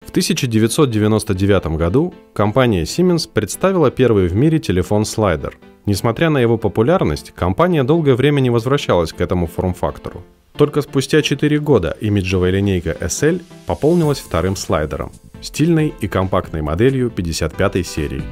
В 1999 году компания Siemens представила первый в мире телефон-слайдер. Несмотря на его популярность, компания долгое время не возвращалась к этому форм-фактору. Только спустя 4 года имиджевая линейка SL пополнилась вторым слайдером – стильной и компактной моделью 55-й серии.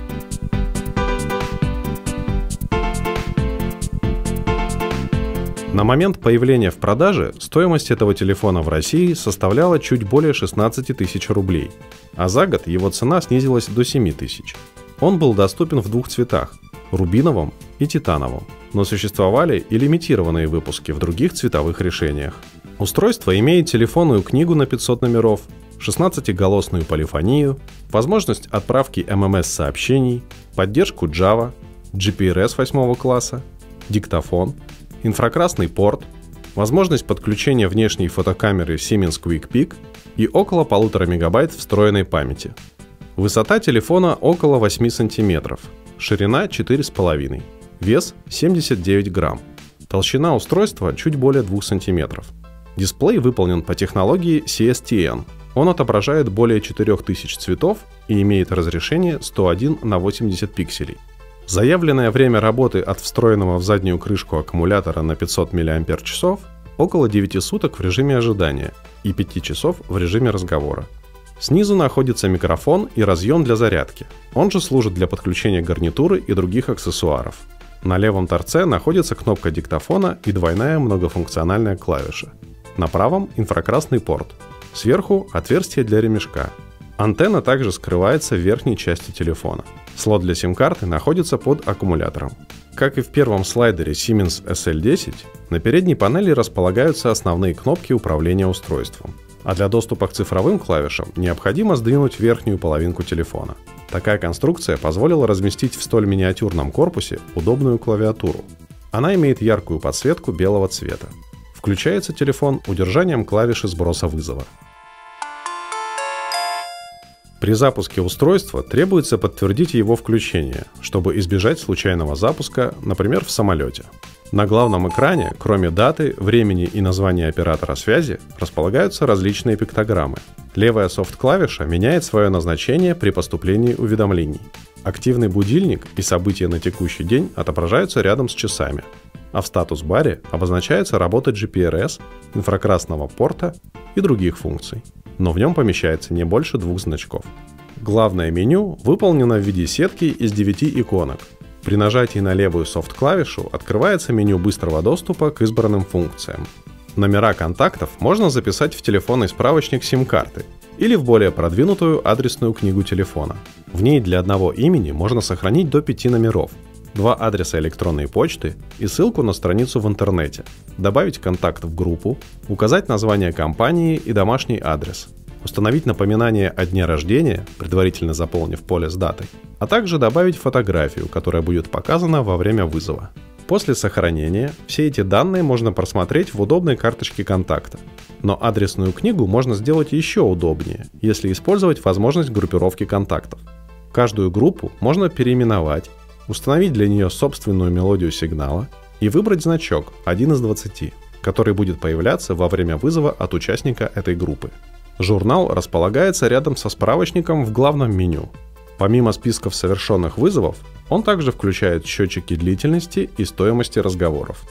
На момент появления в продаже стоимость этого телефона в России составляла чуть более 16 тысяч рублей, а за год его цена снизилась до 7 тысяч. Он был доступен в двух цветах – рубиновом и титановом, но существовали и лимитированные выпуски в других цветовых решениях. Устройство имеет телефонную книгу на 500 номеров, 16-голосную полифонию, возможность отправки ММС-сообщений, поддержку Java, GPRS 8 класса, диктофон, инфракрасный порт, возможность подключения внешней фотокамеры Siemens Quick Pick и около 1,5 мегабайт встроенной памяти. Высота телефона около 8 см, ширина 4,5, вес 79 грамм, толщина устройства чуть более 2 см. Дисплей выполнен по технологии CSTN. Он отображает более 4000 цветов и имеет разрешение 101 на 80 пикселей. Заявленное время работы от встроенного в заднюю крышку аккумулятора на 500 мАч около 9 суток в режиме ожидания и 5 часов в режиме разговора. Снизу находится микрофон и разъем для зарядки. Он же служит для подключения гарнитуры и других аксессуаров. На левом торце находится кнопка диктофона и двойная многофункциональная клавиша. На правом инфракрасный порт. Сверху отверстие для ремешка. Антенна также скрывается в верхней части телефона. Слот для сим-карты находится под аккумулятором. Как и в первом слайдере Siemens SL10, на передней панели располагаются основные кнопки управления устройством. А для доступа к цифровым клавишам необходимо сдвинуть верхнюю половинку телефона. Такая конструкция позволила разместить в столь миниатюрном корпусе удобную клавиатуру. Она имеет яркую подсветку белого цвета. Включается телефон удержанием клавиши сброса вызова. При запуске устройства требуется подтвердить его включение, чтобы избежать случайного запуска, например, в самолете. На главном экране, кроме даты, времени и названия оператора связи, располагаются различные пиктограммы. Левая софт-клавиша меняет свое назначение при поступлении уведомлений. Активный будильник и события на текущий день отображаются рядом с часами, а в статус-баре обозначается работа GPRS, инфракрасного порта и других функций. Но в нем помещается не больше 2 значков. Главное меню выполнено в виде сетки из 9 иконок. При нажатии на левую софт-клавишу открывается меню быстрого доступа к избранным функциям. Номера контактов можно записать в телефонный справочник сим-карты или в более продвинутую адресную книгу телефона. В ней для одного имени можно сохранить до 5 номеров, 2 адреса электронной почты и ссылку на страницу в интернете, добавить контакт в группу, указать название компании и домашний адрес, установить напоминание о дне рождения, предварительно заполнив поле с датой, а также добавить фотографию, которая будет показана во время вызова. После сохранения все эти данные можно просмотреть в удобной карточке контакта. Но адресную книгу можно сделать еще удобнее, если использовать возможность группировки контактов. Каждую группу можно переименовать, установить для нее собственную мелодию сигнала и выбрать значок 1 из 20, который будет появляться во время вызова от участника этой группы. Журнал располагается рядом со справочником в главном меню. Помимо списков совершенных вызовов, он также включает счетчики длительности и стоимости разговоров.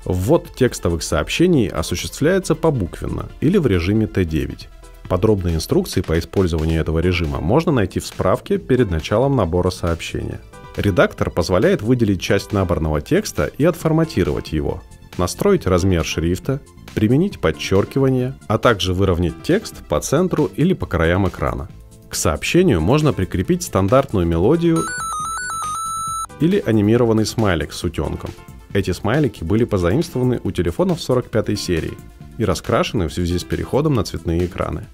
Ввод текстовых сообщений осуществляется побуквенно или в режиме Т9. Подробные инструкции по использованию этого режима можно найти в справке перед началом набора сообщения. Редактор позволяет выделить часть набранного текста и отформатировать его, настроить размер шрифта, применить подчеркивание, а также выровнять текст по центру или по краям экрана. К сообщению можно прикрепить стандартную мелодию или анимированный смайлик с утенком. Эти смайлики были позаимствованы у телефонов 45-й серии и раскрашены в связи с переходом на цветные экраны.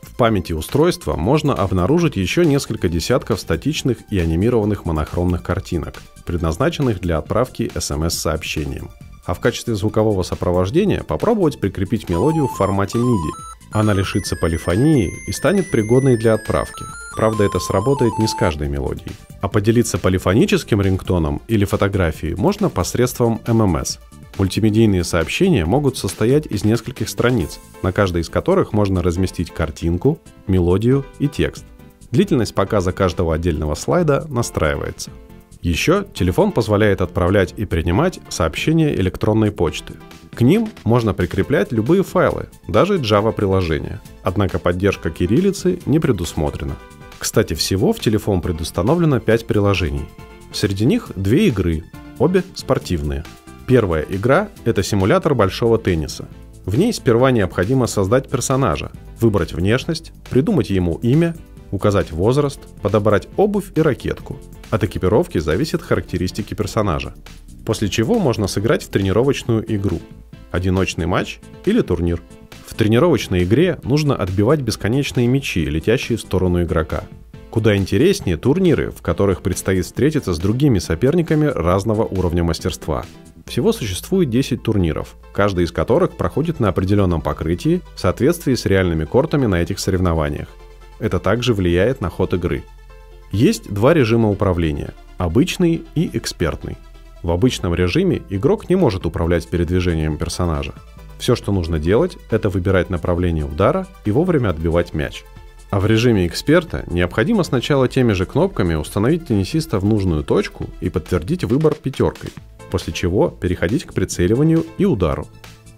В памяти устройства можно обнаружить еще несколько десятков статичных и анимированных монохромных картинок, предназначенных для отправки SMS-сообщением. А в качестве звукового сопровождения попробовать прикрепить мелодию в формате MIDI. Она лишится полифонии и станет пригодной для отправки. Правда, это сработает не с каждой мелодией. А поделиться полифоническим рингтоном или фотографией можно посредством ММС. Мультимедийные сообщения могут состоять из нескольких страниц, на каждой из которых можно разместить картинку, мелодию и текст. Длительность показа каждого отдельного слайда настраивается. Еще телефон позволяет отправлять и принимать сообщения электронной почты. К ним можно прикреплять любые файлы, даже Java-приложения. Однако поддержка кириллицы не предусмотрена. Кстати, всего в телефон предустановлено 5 приложений. Среди них 2 игры, обе спортивные. Первая игра – это симулятор большого тенниса. В ней сперва необходимо создать персонажа, выбрать внешность, придумать ему имя, указать возраст, подобрать обувь и ракетку. От экипировки зависят характеристики персонажа. После чего можно сыграть в тренировочную игру, одиночный матч или турнир. В тренировочной игре нужно отбивать бесконечные мячи, летящие в сторону игрока. Куда интереснее турниры, в которых предстоит встретиться с другими соперниками разного уровня мастерства. Всего существует 10 турниров, каждый из которых проходит на определенном покрытии в соответствии с реальными кортами на этих соревнованиях. Это также влияет на ход игры. Есть 2 режима управления – обычный и экспертный. В обычном режиме игрок не может управлять передвижением персонажа. Все, что нужно делать, это выбирать направление удара и вовремя отбивать мяч. А в режиме эксперта необходимо сначала теми же кнопками установить теннисиста в нужную точку и подтвердить выбор 5, после чего переходить к прицеливанию и удару.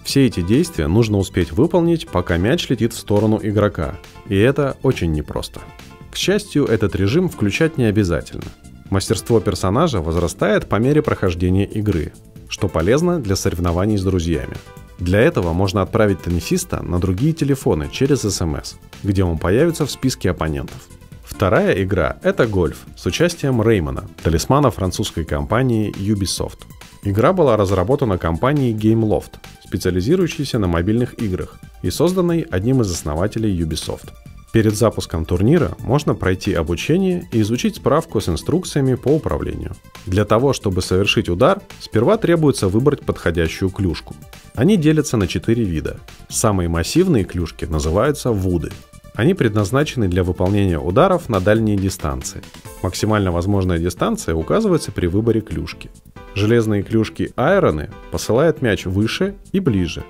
Все эти действия нужно успеть выполнить, пока мяч летит в сторону игрока, и это очень непросто. К счастью, этот режим включать не обязательно. Мастерство персонажа возрастает по мере прохождения игры, что полезно для соревнований с друзьями. Для этого можно отправить теннисиста на другие телефоны через СМС, где он появится в списке оппонентов. Вторая игра – это гольф с участием Реймана, талисмана французской компании Ubisoft. Игра была разработана компанией Gameloft, специализирующейся на мобильных играх и созданной одним из основателей Ubisoft. Перед запуском турнира можно пройти обучение и изучить справку с инструкциями по управлению. Для того, чтобы совершить удар, сперва требуется выбрать подходящую клюшку. Они делятся на 4 вида. Самые массивные клюшки называются вуды. Они предназначены для выполнения ударов на дальние дистанции. Максимально возможная дистанция указывается при выборе клюшки. Железные клюшки айроны посылают мяч выше и ближе.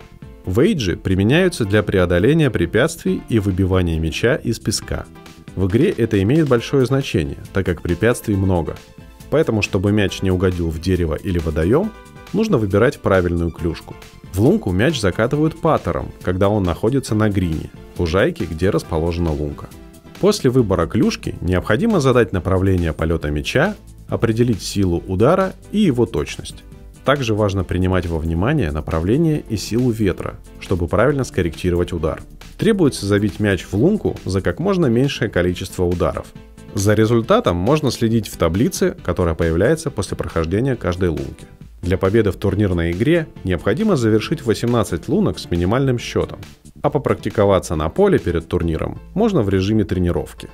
Вейджи применяются для преодоления препятствий и выбивания мяча из песка. В игре это имеет большое значение, так как препятствий много. Поэтому, чтобы мяч не угодил в дерево или водоем, нужно выбирать правильную клюшку. В лунку мяч закатывают паттером, когда он находится на грине, лужайке, где расположена лунка. После выбора клюшки необходимо задать направление полета мяча, определить силу удара и его точность. Также важно принимать во внимание направление и силу ветра, чтобы правильно скорректировать удар. Требуется забить мяч в лунку за как можно меньшее количество ударов. За результатом можно следить в таблице, которая появляется после прохождения каждой лунки. Для победы в турнирной игре необходимо завершить 18 лунок с минимальным счетом, а попрактиковаться на поле перед турниром можно в режиме тренировки.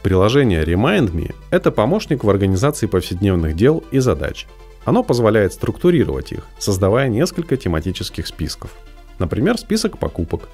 Приложение RemindMe – это помощник в организации повседневных дел и задач. Оно позволяет структурировать их, создавая несколько тематических списков. Например, список покупок.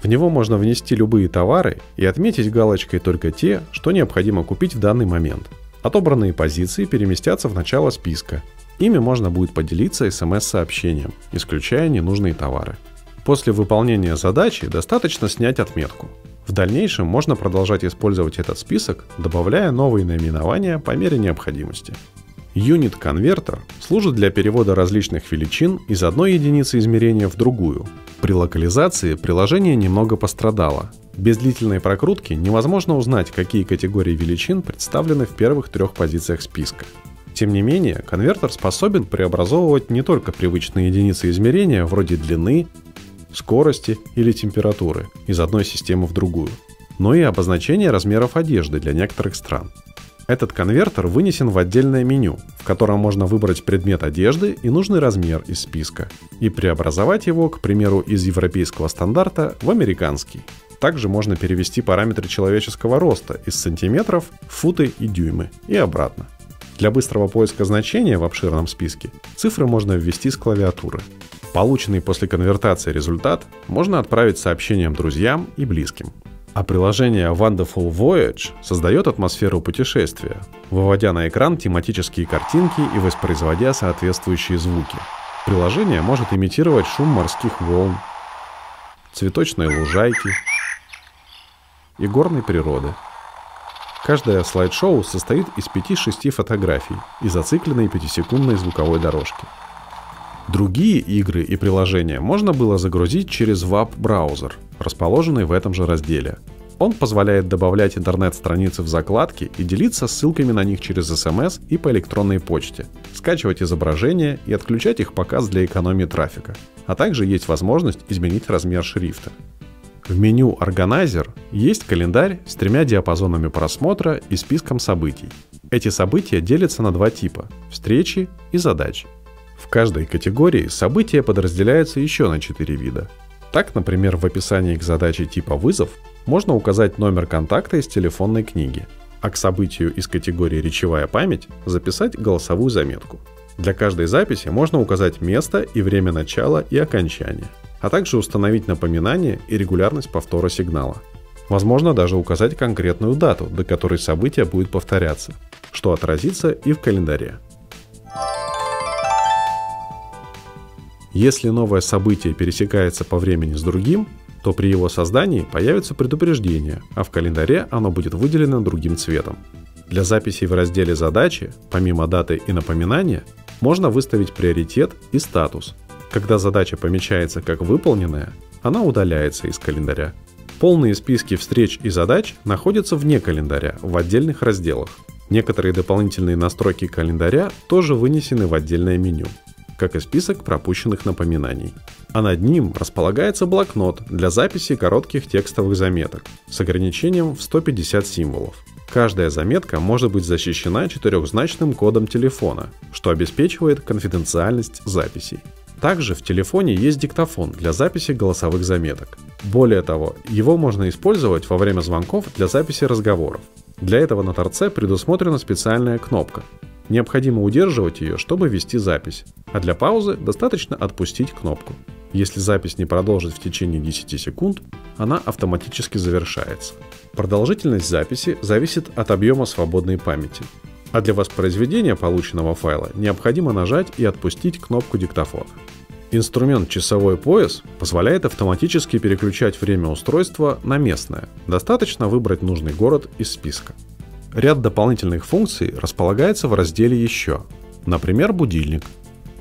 В него можно внести любые товары и отметить галочкой только те, что необходимо купить в данный момент. Отобранные позиции переместятся в начало списка. Ими можно будет поделиться СМС-сообщением, исключая ненужные товары. После выполнения задачи достаточно снять отметку. В дальнейшем можно продолжать использовать этот список, добавляя новые наименования по мере необходимости. Unit Converter служит для перевода различных величин из одной единицы измерения в другую. При локализации приложение немного пострадало. Без длительной прокрутки невозможно узнать, какие категории величин представлены в первых 3 позициях списка. Тем не менее, конвертер способен преобразовывать не только привычные единицы измерения вроде длины, скорости или температуры из одной системы в другую, но и обозначение размеров одежды для некоторых стран. Этот конвертер вынесен в отдельное меню, в котором можно выбрать предмет одежды и нужный размер из списка и преобразовать его, к примеру, из европейского стандарта в американский. Также можно перевести параметры человеческого роста из сантиметров в футы и дюймы и обратно. Для быстрого поиска значения в обширном списке цифры можно ввести с клавиатуры. Полученный после конвертации результат можно отправить сообщением друзьям и близким. А приложение Wonderful Voyage создает атмосферу путешествия, выводя на экран тематические картинки и воспроизводя соответствующие звуки. Приложение может имитировать шум морских волн, цветочные лужайки и горной природы. Каждое слайд-шоу состоит из 5-6 фотографий и зацикленной 5-секундной звуковой дорожки. Другие игры и приложения можно было загрузить через веб-браузер, расположенный в этом же разделе. Он позволяет добавлять интернет-страницы в закладки и делиться ссылками на них через СМС и по электронной почте, скачивать изображения и отключать их показ для экономии трафика. А также есть возможность изменить размер шрифта. В меню Organizer есть календарь с 3 диапазонами просмотра и списком событий. Эти события делятся на 2 типа – встречи и задачи. В каждой категории события подразделяются еще на 4 вида. Так, например, в описании к задаче типа «Вызов» можно указать номер контакта из телефонной книги, а к событию из категории «Речевая память» записать голосовую заметку. Для каждой записи можно указать место и время начала и окончания, а также установить напоминание и регулярность повтора сигнала. Возможно даже указать конкретную дату, до которой событие будет повторяться, что отразится и в календаре. Если новое событие пересекается по времени с другим, то при его создании появится предупреждение, а в календаре оно будет выделено другим цветом. Для записей в разделе «Задачи», помимо даты и напоминания, можно выставить приоритет и статус. Когда задача помечается как выполненная, она удаляется из календаря. Полные списки встреч и задач находятся вне календаря, в отдельных разделах. Некоторые дополнительные настройки календаря тоже вынесены в отдельное меню, как и список пропущенных напоминаний. А над ним располагается блокнот для записи коротких текстовых заметок с ограничением в 150 символов. Каждая заметка может быть защищена 4-значным кодом телефона, что обеспечивает конфиденциальность записей. Также в телефоне есть диктофон для записи голосовых заметок. Более того, его можно использовать во время звонков для записи разговоров. Для этого на торце предусмотрена специальная кнопка. Необходимо удерживать ее, чтобы вести запись, а для паузы достаточно отпустить кнопку. Если запись не продолжит в течение 10 секунд, она автоматически завершается. Продолжительность записи зависит от объема свободной памяти, а для воспроизведения полученного файла необходимо нажать и отпустить кнопку диктофона. Инструмент «Часовой пояс» позволяет автоматически переключать время устройства на местное. Достаточно выбрать нужный город из списка. Ряд дополнительных функций располагается в разделе «Еще». Например, будильник.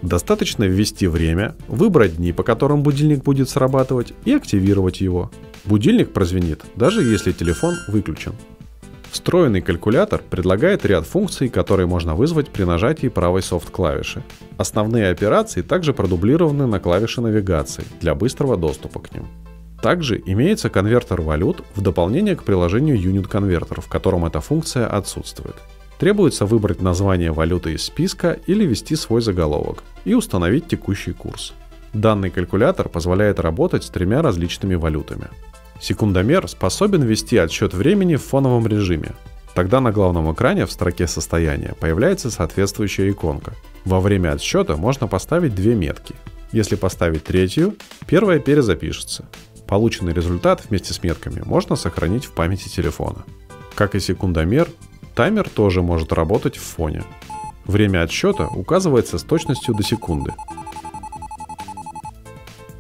Достаточно ввести время, выбрать дни, по которым будильник будет срабатывать, и активировать его. Будильник прозвенит, даже если телефон выключен. Встроенный калькулятор предлагает ряд функций, которые можно вызвать при нажатии правой софт-клавиши. Основные операции также продублированы на клавише навигации для быстрого доступа к ним. Также имеется конвертер валют в дополнение к приложению Unit Converter, в котором эта функция отсутствует. Требуется выбрать название валюты из списка или ввести свой заголовок и установить текущий курс. Данный калькулятор позволяет работать с 3 различными валютами. Секундомер способен вести отсчет времени в фоновом режиме. Тогда на главном экране в строке состояния появляется соответствующая иконка. Во время отсчета можно поставить 2 метки. Если поставить 3-ю, первая перезапишется. Полученный результат вместе с метками можно сохранить в памяти телефона. Как и секундомер, таймер тоже может работать в фоне. Время отсчета указывается с точностью до секунды.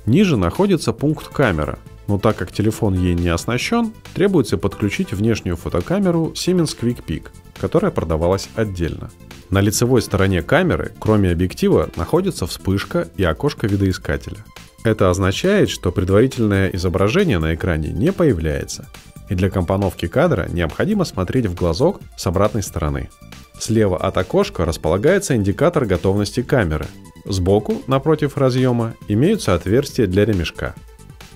Ниже находится пункт «Камера», но так как телефон ей не оснащен, требуется подключить внешнюю фотокамеру Siemens Quick Peak, которая продавалась отдельно. На лицевой стороне камеры, кроме объектива, находится вспышка и окошко видоискателя. Это означает, что предварительное изображение на экране не появляется, и для компоновки кадра необходимо смотреть в глазок с обратной стороны. Слева от окошка располагается индикатор готовности камеры. Сбоку, напротив разъема, имеются отверстия для ремешка.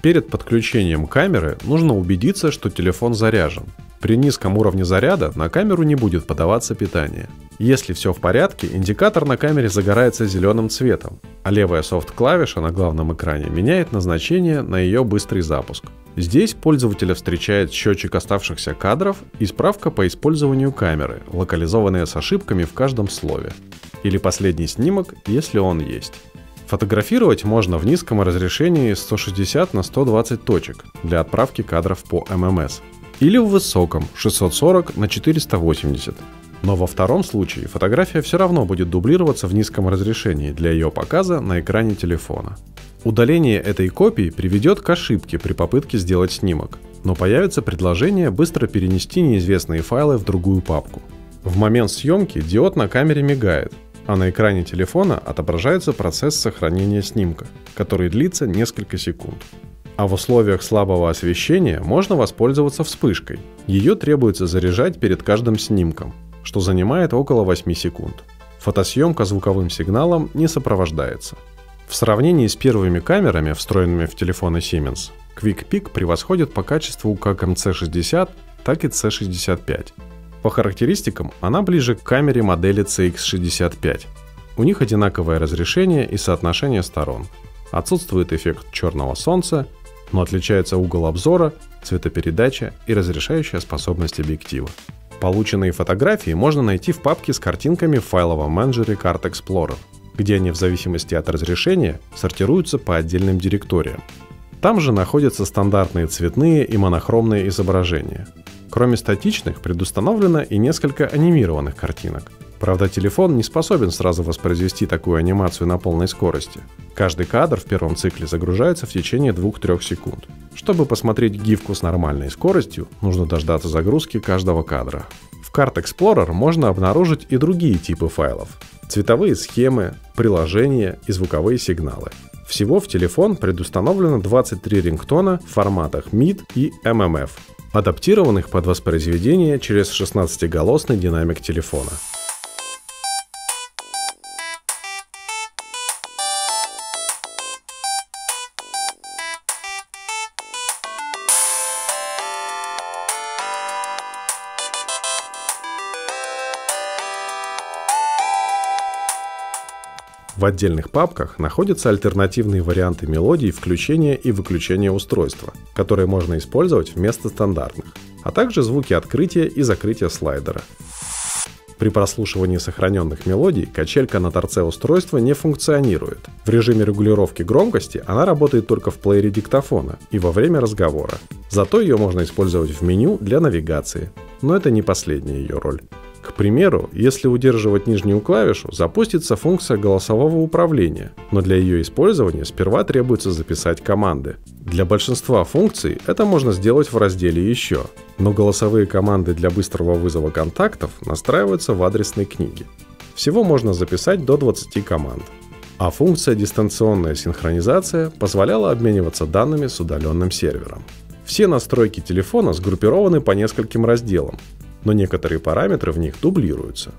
Перед подключением камеры нужно убедиться, что телефон заряжен. При низком уровне заряда на камеру не будет подаваться питание. Если все в порядке, индикатор на камере загорается зеленым цветом, а левая софт-клавиша на главном экране меняет назначение на ее быстрый запуск. Здесь пользователя встречает счетчик оставшихся кадров и справка по использованию камеры, локализованная с ошибками в каждом слове. Или последний снимок, если он есть. Фотографировать можно в низком разрешении 160 на 120 точек для отправки кадров по ММС или в высоком 640 на 480. Но во втором случае фотография все равно будет дублироваться в низком разрешении для ее показа на экране телефона. Удаление этой копии приведет к ошибке при попытке сделать снимок, но появится предложение быстро перенести неизвестные файлы в другую папку. В момент съемки диод на камере мигает, а на экране телефона отображается процесс сохранения снимка, который длится несколько секунд. А в условиях слабого освещения можно воспользоваться вспышкой. Ее требуется заряжать перед каждым снимком, что занимает около 8 секунд. Фотосъемка звуковым сигналом не сопровождается. В сравнении с первыми камерами, встроенными в телефоны Siemens, Quick Peak превосходит по качеству как MC60, так и C65. По характеристикам она ближе к камере модели CX65. У них одинаковое разрешение и соотношение сторон. Отсутствует эффект черного солнца, но отличается угол обзора, цветопередача и разрешающая способность объектива. Полученные фотографии можно найти в папке с картинками в файловом менеджере Card Explorer, где они в зависимости от разрешения сортируются по отдельным директориям. Там же находятся стандартные цветные и монохромные изображения. Кроме статичных, предустановлено и несколько анимированных картинок. Правда, телефон не способен сразу воспроизвести такую анимацию на полной скорости. Каждый кадр в первом цикле загружается в течение 2-3 секунд. Чтобы посмотреть гифку с нормальной скоростью, нужно дождаться загрузки каждого кадра. В Card Explorer можно обнаружить и другие типы файлов: цветовые схемы, приложения и звуковые сигналы. Всего в телефон предустановлено 23 рингтона в форматах MID и MMF, адаптированных под воспроизведение через 16-голосный динамик телефона. В отдельных папках находятся альтернативные варианты мелодий включения и выключения устройства, которые можно использовать вместо стандартных, а также звуки открытия и закрытия слайдера. При прослушивании сохраненных мелодий качелька на торце устройства не функционирует. В режиме регулировки громкости она работает только в плеере диктофона и во время разговора. Зато ее можно использовать в меню для навигации, но это не последняя ее роль. К примеру, если удерживать нижнюю клавишу, запустится функция голосового управления, но для ее использования сперва требуется записать команды. Для большинства функций это можно сделать в разделе «Еще», но голосовые команды для быстрого вызова контактов настраиваются в адресной книге. Всего можно записать до 20 команд. А функция «Дистанционная синхронизация» позволяла обмениваться данными с удаленным сервером. Все настройки телефона сгруппированы по нескольким разделам, но некоторые параметры в них дублируются.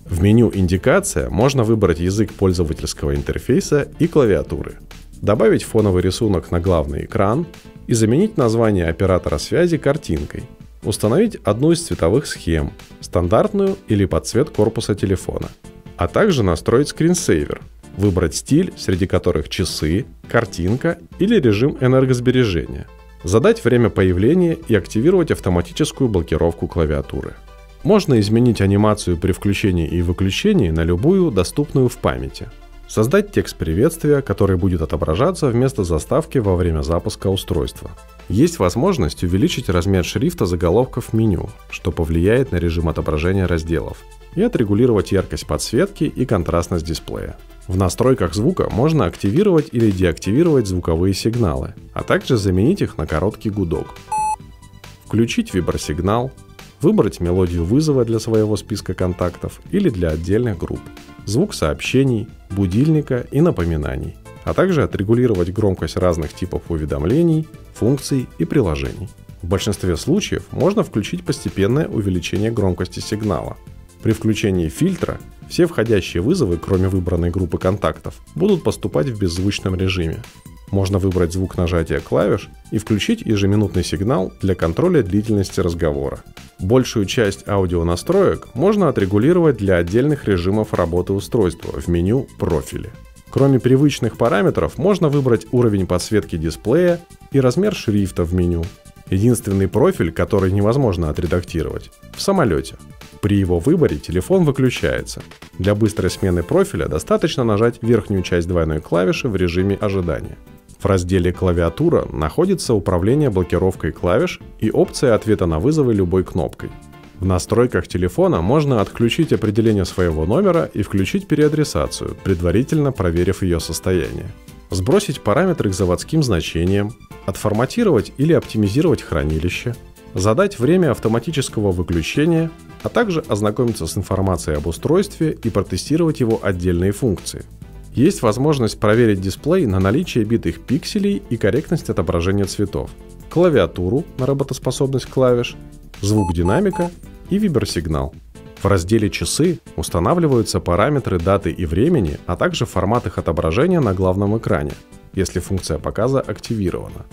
В меню «Индикация» можно выбрать язык пользовательского интерфейса и клавиатуры, добавить фоновый рисунок на главный экран и заменить название оператора связи картинкой, установить одну из цветовых схем, стандартную или под цвет корпуса телефона, а также настроить скринсейвер, выбрать стиль, среди которых часы, картинка или режим энергосбережения, задать время появления и активировать автоматическую блокировку клавиатуры. Можно изменить анимацию при включении и выключении на любую, доступную в памяти. Создать текст приветствия, который будет отображаться вместо заставки во время запуска устройства. Есть возможность увеличить размер шрифта заголовков меню, что повлияет на режим отображения разделов, и отрегулировать яркость подсветки и контрастность дисплея. В настройках звука можно активировать или деактивировать звуковые сигналы, а также заменить их на короткий гудок. Включить вибросигнал, выбрать мелодию вызова для своего списка контактов или для отдельных групп, звук сообщений, будильника и напоминаний, а также отрегулировать громкость разных типов уведомлений, функций и приложений. В большинстве случаев можно включить постепенное увеличение громкости сигнала. При включении фильтра все входящие вызовы, кроме выбранной группы контактов, будут поступать в беззвучном режиме. Можно выбрать звук нажатия клавиш и включить ежеминутный сигнал для контроля длительности разговора. Большую часть аудионастроек можно отрегулировать для отдельных режимов работы устройства в меню «Профили». Кроме привычных параметров, можно выбрать уровень подсветки дисплея и размер шрифта в меню. Единственный профиль, который невозможно отредактировать – в самолете. При его выборе телефон выключается. Для быстрой смены профиля достаточно нажать верхнюю часть двойной клавиши в режиме ожидания. В разделе «Клавиатура» находится управление блокировкой клавиш и опция ответа на вызовы любой кнопкой. В настройках телефона можно отключить определение своего номера и включить переадресацию, предварительно проверив ее состояние. Сбросить параметры к заводским значениям, отформатировать или оптимизировать хранилище, задать время автоматического выключения, а также ознакомиться с информацией об устройстве и протестировать его отдельные функции. Есть возможность проверить дисплей на наличие битых пикселей и корректность отображения цветов, клавиатуру на работоспособность клавиш, звук динамика и вибросигнал. В разделе «Часы» устанавливаются параметры даты и времени, а также формат их отображения на главном экране, если функция показа активирована.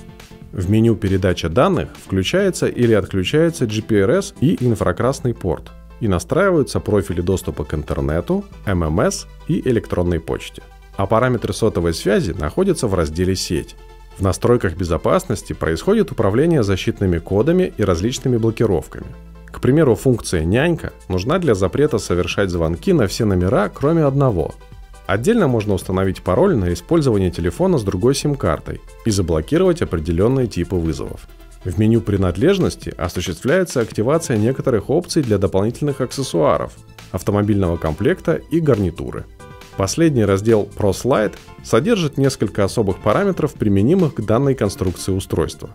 В меню «Передача данных» включается или отключается GPRS и инфракрасный порт, и настраиваются профили доступа к интернету, ММС и электронной почте. А параметры сотовой связи находятся в разделе «Сеть». В настройках безопасности происходит управление защитными кодами и различными блокировками. К примеру, функция «Нянька» нужна для запрета совершать звонки на все номера, кроме одного. Отдельно можно установить пароль на использование телефона с другой сим-картой и заблокировать определенные типы вызовов. В меню принадлежности осуществляется активация некоторых опций для дополнительных аксессуаров, автомобильного комплекта и гарнитуры. Последний раздел ProSlide содержит несколько особых параметров, применимых к данной конструкции устройства.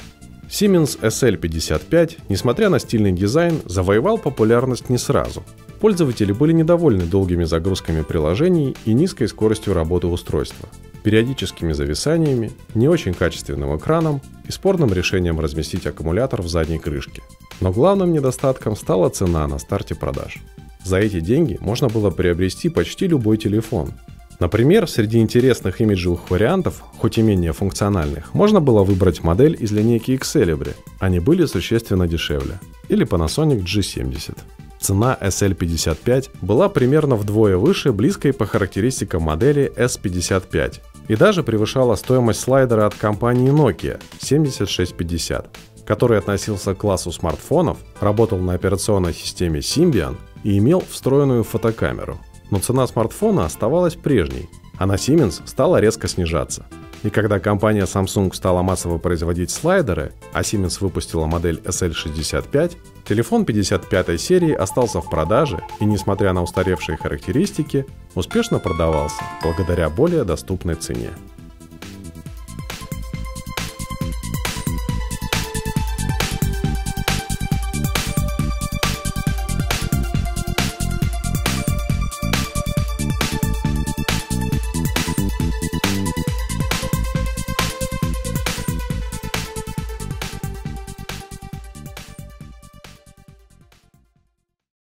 Siemens SL55, несмотря на стильный дизайн, завоевал популярность не сразу. Пользователи были недовольны долгими загрузками приложений и низкой скоростью работы устройства, периодическими зависаниями, не очень качественным экраном и спорным решением разместить аккумулятор в задней крышке. Но главным недостатком стала цена на старте продаж. За эти деньги можно было приобрести почти любой телефон. Например, среди интересных имиджевых вариантов, хоть и менее функциональных, можно было выбрать модель из линейки Excalibur, они были существенно дешевле, или Panasonic G70. Цена SL55 была примерно вдвое выше близкой по характеристикам модели S55 и даже превышала стоимость слайдера от компании Nokia 7650, который относился к классу смартфонов, работал на операционной системе Symbian и имел встроенную фотокамеру. Но цена смартфона оставалась прежней, а на Siemens стала резко снижаться. И когда компания Samsung стала массово производить слайдеры, а Siemens выпустила модель SL65, телефон 55-й серии остался в продаже и, несмотря на устаревшие характеристики, успешно продавался благодаря более доступной цене.